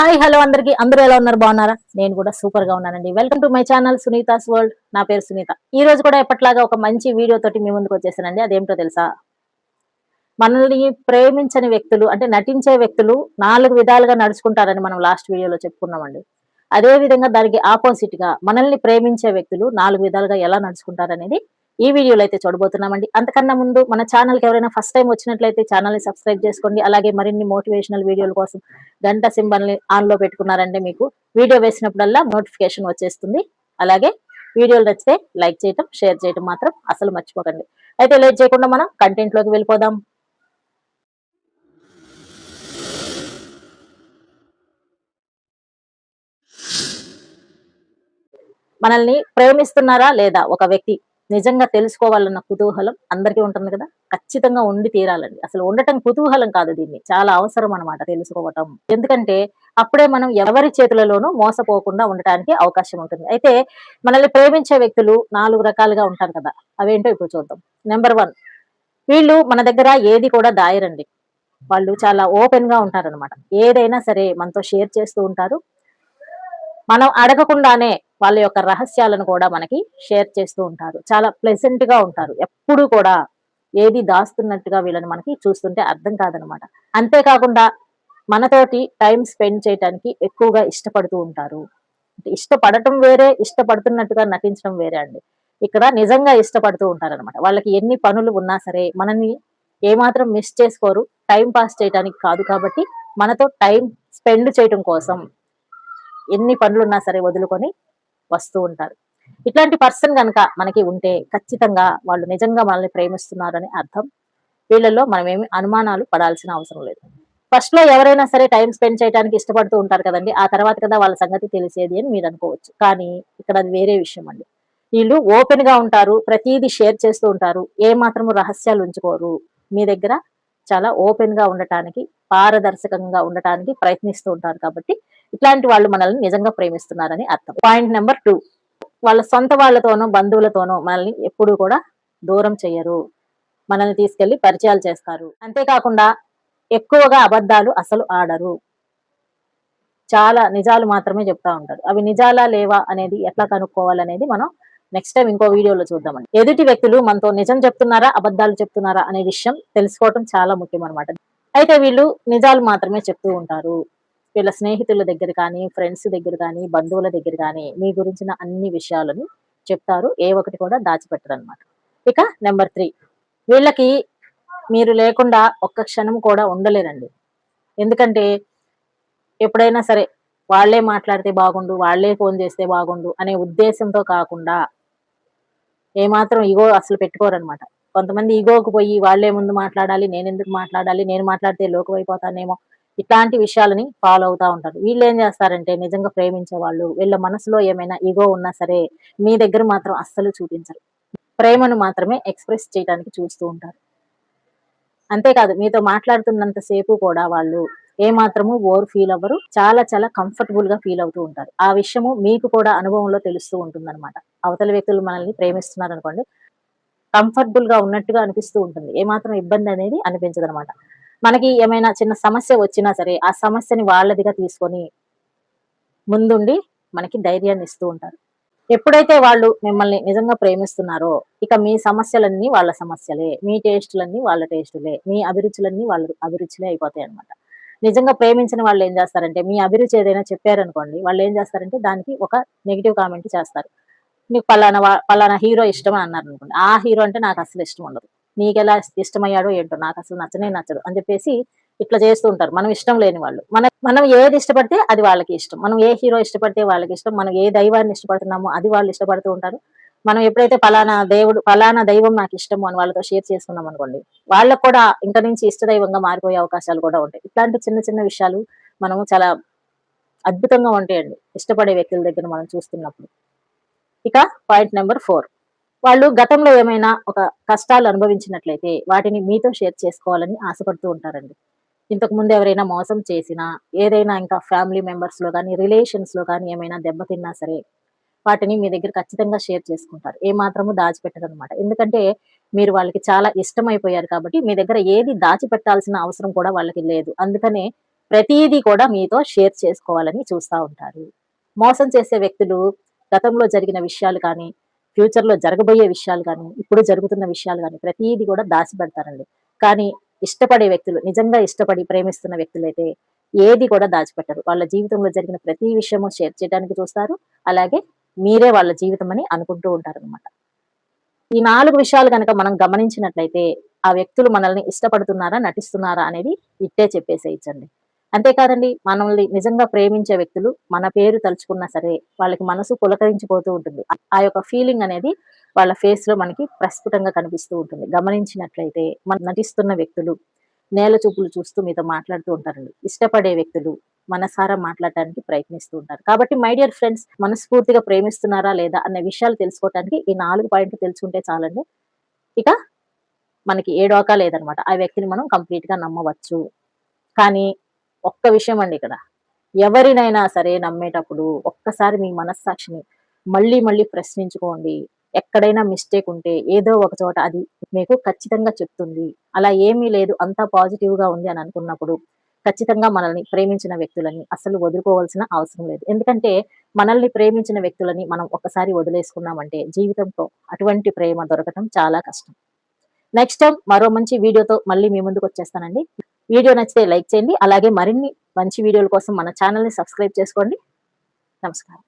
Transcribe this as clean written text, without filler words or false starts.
Hi hello అందరికి అందరూ ఎలా ఉన్నారు బాగున్నారా నేను కూడా సూపర్ గా ఉన్నానండి welcome to my channel Sunita's world నా పేరు సునీత ఈ రోజు కూడా ఎప్పట్లాగా ఒక మంచి వీడియో తోటి మీ ముందుకు వచ్చేసానండి అదేంటో తెలుసా మనల్ని ప్రేమించని వ్యక్తులు అంటే నటించే వ్యక్తులు 4 విధాలుగా నడుచుకుంటారని మనం లాస్ట్ వీడియోలో చెప్పుకున్నామండి అదే విధంగా దానికి ఆపోజిట్ గా మనల్ని ప్రేమించే వ్యక్తులు 4 విధాలుగా ఎలా నడుచుకుంటారనేది ఈ వీడియోలో అయితే చూడబోతున్నామండి అంతకన్నా ముందు మన ఛానల్కి ఎవరైనా ఫస్ట్ టైం వచ్చినట్లయితే ఛానల్ని సబ్స్క్రైబ్ చేసుకోండి అలాగే మరిన్ని మోటివేషనల్ వీడియోల కోసం గంట సింబల్ని ఆన్ లో పెట్టుకున్నారంటే మీకు వీడియో వేసినప్పుడల్లా నోటిఫికేషన్ వచ్చేస్తుంది అలాగే వీడియోలు నచ్చితే లైక్ చేయటం షేర్ చేయటం మాత్రం అసలు మర్చిపోకండి అయితే లేట్ చేయకుండా మనం కంటెంట్ లోకి వెళ్ళిపోదాం మనల్ని ప్రేమిస్తున్నారా లేదా ఒక వ్యక్తి నిజంగా తెలుసుకోవాలన్న కుతూహలం అందరికీ ఉంటుంది కదా ఖచ్చితంగా ఉండి తీరాలండి అసలు ఉండటం కుతూహలం కాదు దీన్ని చాలా అవసరం అనమాట తెలుసుకోవటం ఎందుకంటే అప్పుడే మనం ఎవరి చేతులలోనూ మోసపోకుండా ఉండటానికి అవకాశం ఉంటుంది అయితే మనల్ని ప్రేమించే వ్యక్తులు 4 రకాలుగా ఉంటారు కదా అవేంటో ఇప్పుడు చూద్దాం నెంబర్ 1 వీళ్ళు మన దగ్గర ఏది కూడా దాయరండి వాళ్ళు చాలా ఓపెన్ గా ఉంటారనమాట ఏదైనా సరే మనతో షేర్ చేస్తూ ఉంటారు మనం అడగకుండానే వాళ్ళ యొక్క రహస్యాలను కూడా మనకి షేర్ చేస్తూ ఉంటారు చాలా ప్లెజెంట్ గా ఉంటారు ఎప్పుడు కూడా ఏది దాస్తున్నట్టుగా వీళ్ళని మనకి చూస్తుంటే అర్థం కాదనమాట అంతేకాకుండా మనతోటి టైం స్పెండ్ చేయడానికి ఎక్కువగా ఇష్టపడుతూ ఉంటారు ఇష్టపడటం వేరే ఇష్టపడుతున్నట్టుగా నటించడం వేరే అండి ఇక్కడ నిజంగా ఇష్టపడుతూ ఉంటారనమాట వాళ్ళకి ఎన్ని పనులు ఉన్నా సరే మనల్ని ఏమాత్రం మిస్ చేసుకోరు టైం పాస్ చేయడానికి కాదు కాబట్టి మనతో టైం స్పెండ్ చేయడం కోసం ఎన్ని పనులున్నా సరే వదులుకొని వస్తూ ఉంటారు ఇట్లాంటి పర్సన్ కనుక మనకి ఉంటే ఖచ్చితంగా వాళ్ళు నిజంగా మనల్ని ప్రేమిస్తున్నారని అర్థం వీళ్ళల్లో మనం ఏమి అనుమానాలు పడాల్సిన అవసరం లేదు ఫస్ట్ లో ఎవరైనా సరే టైం స్పెండ్ చేయడానికి ఇష్టపడుతూ ఉంటారు కదండి ఆ తర్వాత కదా వాళ్ళ సంగతి తెలిసేది అని మీరు అనుకోవచ్చు కానీ ఇక్కడ అది వేరే విషయం అండి వీళ్ళు ఓపెన్ గా ఉంటారు ప్రతిదీ షేర్ చేస్తూ ఉంటారు ఏ మాత్రము రహస్యాలు ఉంచుకోరు మీ దగ్గర చాలా ఓపెన్ గా ఉండటానికి పారదర్శకంగా ఉండటానికి ప్రయత్నిస్తూ ఉంటారు కాబట్టి ఇట్లాంటి వాళ్ళు మనల్ని నిజంగా ప్రేమిస్తున్నారని అర్థం పాయింట్ నెంబర్ 2 వాళ్ళ సొంత వాళ్ళతోనో బంధువులతోనో మనల్ని ఎప్పుడు కూడా దూరం చెయ్యరు మనల్ని తీసుకెళ్లి పరిచయాలు చేస్తారు అంతేకాకుండా ఎక్కువగా అబద్ధాలు అసలు ఆడరు చాలా నిజాలు మాత్రమే చెప్తా ఉంటారు అవి నిజాలా లేవా అనేది ఎట్లా కనుక్కోవాలనేది మనం నెక్స్ట్ టైం ఇంకో వీడియోలో చూద్దామండి ఎదుటి వ్యక్తులు మనతో నిజం చెప్తున్నారా అబద్ధాలు చెప్తున్నారా అనే విషయం తెలుసుకోవటం చాలా ముఖ్యం అనమాట అయితే వీళ్ళు నిజాలు మాత్రమే చెప్తూ ఉంటారు వీళ్ళ స్నేహితుల దగ్గర కానీ ఫ్రెండ్స్ దగ్గర కానీ బంధువుల దగ్గర కానీ మీ గురించిన అన్ని విషయాలను చెప్తారు ఏ ఒకటి కూడా దాచిపెట్టరు అనమాట ఇక నెంబర్ 3 వీళ్ళకి మీరు లేకుండా ఒక్క క్షణం కూడా ఉండలేరండి ఎందుకంటే ఎప్పుడైనా సరే వాళ్లే మాట్లాడితే బాగుండు వాళ్లే ఫోన్ చేస్తే బాగుండు అనే ఉద్దేశంతో కాకుండా ఏమాత్రం ఈగో అసలు పెట్టుకోరనమాట కొంతమంది ఈగోకు పోయి వాళ్లే ముందు మాట్లాడాలి నేను ఎందుకు మాట్లాడాలి నేను మాట్లాడితే లోకమైపోతానేమో ఇట్లాంటి విషయాలని ఫాలో అవుతా ఉంటారు వీళ్ళు ఏం చేస్తారంటే నిజంగా ప్రేమించే వాళ్ళు వీళ్ళ మనసులో ఏమైనా ఈగో ఉన్నా సరే మీ దగ్గర మాత్రం అస్సలు చూపించరు ప్రేమను మాత్రమే ఎక్స్ప్రెస్ చేయడానికి చూస్తూ ఉంటారు అంతేకాదు మీతో మాట్లాడుతున్నంత సేపు కూడా వాళ్ళు ఏ మాత్రము బోర్ ఫీల్ అవ్వరు చాలా చాలా కంఫర్టబుల్ గా ఫీల్ అవుతూ ఉంటారు ఆ విషయము మీకు కూడా అనుభవంలో తెలుస్తూ ఉంటుందన్నమాట అవతల వ్యక్తులు మనల్ని ప్రేమిస్తున్నారు అనుకోండి కంఫర్టబుల్ గా ఉన్నట్టుగా అనిపిస్తూ ఉంటుంది ఏమాత్రం ఇబ్బంది అనేది అనిపించదు అనమాట మనకి ఏమైనా చిన్న సమస్య వచ్చినా సరే ఆ సమస్యని వాళ్ళదిగా తీసుకొని ముందుండి మనకి ధైర్యాన్ని ఇస్తూ ఉంటారు ఎప్పుడైతే వాళ్ళు మిమ్మల్ని నిజంగా ప్రేమిస్తున్నారో ఇక మీ సమస్యలన్నీ వాళ్ళ సమస్యలే మీ టేస్టులన్నీ వాళ్ళ టేస్టులే మీ అభిరుచులన్నీ వాళ్ళ అభిరుచులే అయిపోతాయి అనమాట నిజంగా ప్రేమించిన వాళ్ళు ఏం చేస్తారంటే మీ అభిరుచి ఏదైనా చెప్పారనుకోండి వాళ్ళు ఏం చేస్తారంటే దానికి ఒక నెగిటివ్ కామెంట్ చేస్తారు నీకు పలానా హీరో ఇష్టం అని అన్నారు అనుకోండి ఆ హీరో అంటే నాకు అసలు ఇష్టం ఉండదు నీకెలా ఇష్టమయ్యాడో ఏంటో నాకు అసలు నచ్చనే నచ్చడు అని చెప్పేసి ఇట్లా చేస్తూ ఉంటారు మనం ఇష్టం లేని వాళ్ళు మనం ఏది ఇష్టపడితే అది వాళ్ళకి ఇష్టం మనం ఏ హీరో ఇష్టపడితే వాళ్ళకి ఇష్టం మనం ఏ దైవాన్ని ఇష్టపడుతున్నామో అది వాళ్ళు ఇష్టపడుతూ ఉంటారు మనం ఎప్పుడైతే పలానా దైవం నాకు ఇష్టము అని వాళ్ళతో షేర్ చేసుకున్నాం అనుకోండి వాళ్ళకు కూడా ఇంకా నుంచి ఇష్ట దైవంగా మారిపోయే అవకాశాలు కూడా ఉంటాయి ఇట్లాంటి చిన్న చిన్న విషయాలు మనము చాలా అద్భుతంగా ఉంటాయండి ఇష్టపడే వ్యక్తుల దగ్గర మనం చూస్తున్నప్పుడు ఇక పాయింట్ నెంబర్ 4 వాళ్ళు గతంలో ఏమైనా ఒక కష్టాలు అనుభవించినట్లయితే వాటిని మీతో షేర్ చేసుకోవాలని ఆశపడుతూ ఉంటారండి ఇంతకు ముందు ఎవరైనా మోసం చేసినా ఏదైనా ఇంకా ఫ్యామిలీ మెంబర్స్ లో కానీ రిలేషన్స్ లో కానీ ఏమైనా దెబ్బతిన్నా సరే వాటిని మీ దగ్గర ఖచ్చితంగా షేర్ చేసుకుంటారు ఏ మాత్రము దాచిపెట్టరు అనమాట ఎందుకంటే మీరు వాళ్ళకి చాలా ఇష్టమైపోయారు కాబట్టి మీ దగ్గర ఏది దాచిపెట్టాల్సిన అవసరం కూడా వాళ్ళకి లేదు అందుకనే ప్రతిదీ కూడా మీతో షేర్ చేసుకోవాలని చూస్తా ఉంటారు. మోసం చేసే వ్యక్తులు గతంలో జరిగిన విషయాలు కానీ, ఫ్యూచర్‌లో జరగబోయే విషయాలు గానీ, ఇప్పుడు జరుగుతున్న విషయాలు గానీ, ప్రతీది కూడా దాచిపెడతారండి. కానీ ఇష్టపడే వ్యక్తులు, నిజంగా ఇష్టపడి ప్రేమిస్తున్న వ్యక్తులైతే ఏది కూడా దాచిపెట్టరు. వాళ్ళ జీవితంలో జరిగిన ప్రతి విషయము షేర్ చేయడానికి చూస్తారు. అలాగే మీరే వాళ్ళ జీవితం అని అనుకుంటూ ఉంటారనమాట. ఈ 4 విషయాలు గనక మనం గమనించినట్లయితే, ఆ వ్యక్తులు మనల్ని ఇష్టపడుతున్నారా, నటిస్తున్నారా అనేది ఇట్టే చెప్పేసేయొచ్చండి. అంతే కాదండి, మనల్ని నిజంగా ప్రేమించే వ్యక్తులు మన పేరు తలుచుకున్నా సరే, వాళ్ళకి మనసు పులకరించిపోతూ ఉంటుంది. ఆ యొక్క ఫీలింగ్ అనేది వాళ్ళ ఫేస్‌లో మనకి ప్రస్ఫుటంగా కనిపిస్తూ ఉంటుంది. గమనించినట్లయితే మనం నటిస్తున్న వ్యక్తులు నేల చూపులు చూస్తూ మీతో మాట్లాడుతూ ఉంటారండి. ఇష్టపడే వ్యక్తులు మనసారా మాట్లాడటానికి ప్రయత్నిస్తూ ఉంటారు. కాబట్టి మై డియర్ ఫ్రెండ్స్, మనస్ఫూర్తిగా ప్రేమిస్తున్నారా లేదా అనే విషయాలు తెలుసుకోవటానికి ఈ 4 పాయింట్లు తెలుసుకుంటే చాలండి. ఇక మనకి ఏ డోకా లేదనమాట. ఆ వ్యక్తిని మనం కంప్లీట్‌గా నమ్మవచ్చు. కానీ ఒక్క విషయం అండి ఇక్కడ. ఎవరినైనా సరే నమ్మేటప్పుడు ఒక్కసారి మీ మనస్సాక్షిని మళ్ళీ మళ్ళీ ప్రశ్నించుకోండి. ఎక్కడైనా మిస్టేక్ ఉంటే ఏదో ఒక చోట అది మీకు ఖచ్చితంగా చెప్తుంది. అలా ఏమీ లేదు, అంతా పాజిటివ్‌గా ఉంది అని అనుకున్నప్పుడు ఖచ్చితంగా మనల్ని ప్రేమించిన వ్యక్తులని అస్సలు వదులుకోవాల్సిన అవసరం లేదు. ఎందుకంటే మనల్ని ప్రేమించిన వ్యక్తులని మనం ఒక్కసారి వదిలేసుకున్నామంటే జీవితంలో అటువంటి ప్రేమ దొరకటం చాలా కష్టం. నెక్స్ట్ టైమ్ మరో మంచి వీడియోతో మళ్ళీ మీ ముందుకొచ్చేస్తానండి. వీడియో నచ్చితే లైక్ చేయండి. అలాగే మరిన్ని మంచి వీడియోల కోసం మన ఛానెల్‌ని సబ్స్క్రైబ్ చేసుకోండి. నమస్కారం.